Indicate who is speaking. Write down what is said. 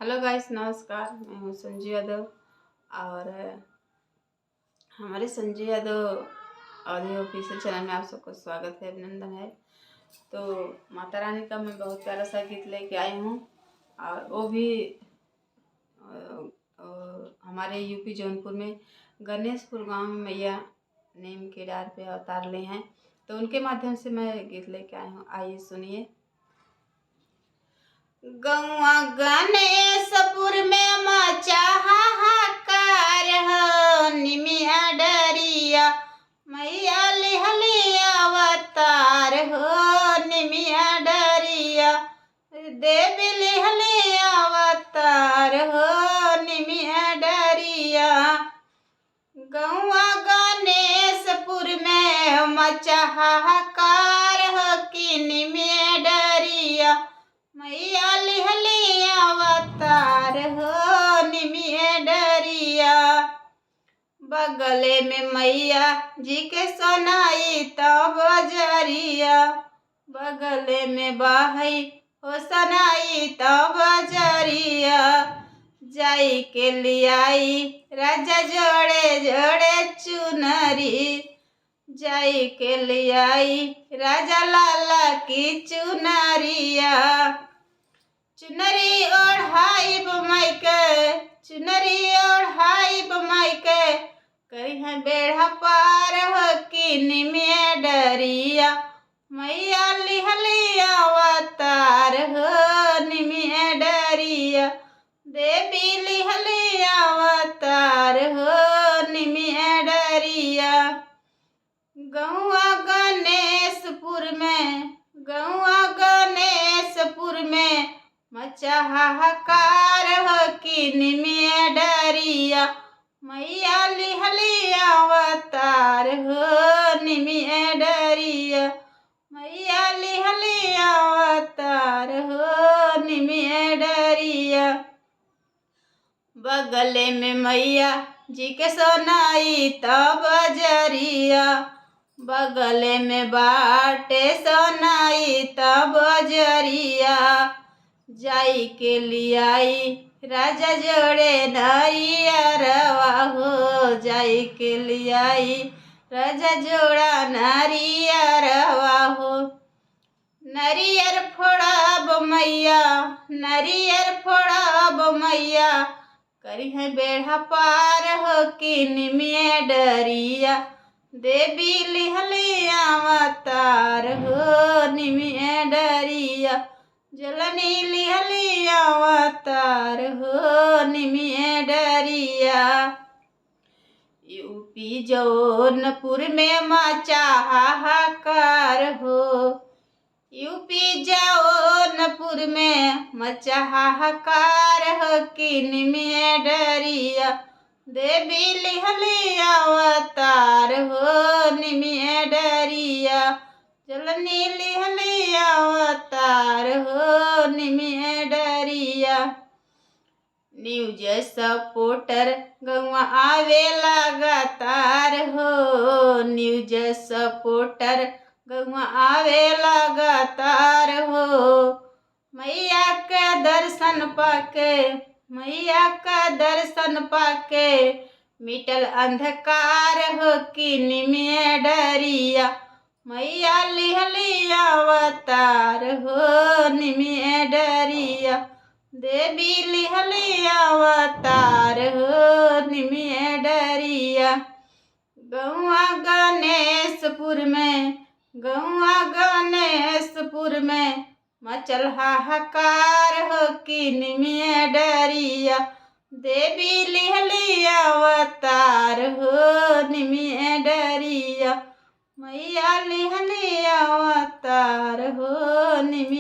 Speaker 1: Hello guys, नमस्कार। मैं हूँ संजू यादव और हमारे Sanju Yadav audio official channel में आप सबको स्वागत है, अभिनंदन है। तो माता रानी का मैं बहुत प्यारा सा गीत लेके आई हूँ और वो भी हमारे यूपी जौनपुर में गणेशपुर गांव में मैया नीम के डार पे अवतार ले हैं, तो उनके माध्यम से मैं गीत लेके आई हूँ। आइए सुनिए। गौआ गणेशपुर में मचा हाहाकार हो, निमिया डरिया मैया लिहली अवतार हो, निमिया डरिया देवी लिहली अवतार हो, निमिया डरिया। गौआ गणेशपुर में मचा हाहाकार हो कि निमिया डरिया मैया लिहली अवतार हो, निमिया डरिया। बगले में मैया जी के सोनाई तब जरिया, बगले में बहई हो सनाई तब जरिया। जाई के लियाई राजा जोड़े जोड़े चुनरी, जाई के लियाई राजा लाला की चुनरिया। चुनरी ओढ़ाई बमाई के, चुनरी ओढ़ाई बमाई के, करी है बेड़ा पार हो कि निमिया डरिया मैया लिहली अवतार हो, निमिया डरिया देवी लिहली अवतार हो, निमिया डरिया। गौआ गणेशपुर में, गौआ गणेशपुर में मचा हाहाकार हो कि निमिया डरिया मैया लिहली अवतार हो, निमिया डरिया मैया लिहली अवतार हो, निमिया डरिया। बगले में मैया जी के सोनाई तब जरिया, बगले में बाटे सोनाई तब जरिया। जाई के लियाई राजा जोड़े नारियरवा हो, जाई के लियाई राजा जोड़ा नारियरवा हो। नरियर फोड़ब मैया, नरियर फोड़ब मैया, करी है बेड़ा पार हो कि निमिया डरिया देवी लिहली अवतार हो, निमिया डरिया जलनी लिहली अवतार हो, निमिया डरिया। यूपी जौनपुर में मचा हाहाकार हो, यूपी जौनपुर में मचा हाहाकार हो कि निमिया डरिया देवी लिहली अवतार हो, निमिया डरिया जलनी लिहली अवतार हो, निमिया डरिया। न्यूज सपोर्टर गौआ आवे लगातार हो, न्यूज सपोर्टर गौआ आवे लगातार हो। मैया का दर्शन पाके, मैया का दर्शन पाके मिटल अंधकार हो कि निमिया डरिया मैया लिहली अवतार हो, निमिया डरिया देवी लिहली अवतार हो, निमिया डरिया। गौआ गणेशपुर में, गौआ गणेशपुर में मचल हाहाकार हो कि निमिया डरिया देवी लिहली अवतार हो, निमिया डरिया मैया लिहली अवतार हो, निमिया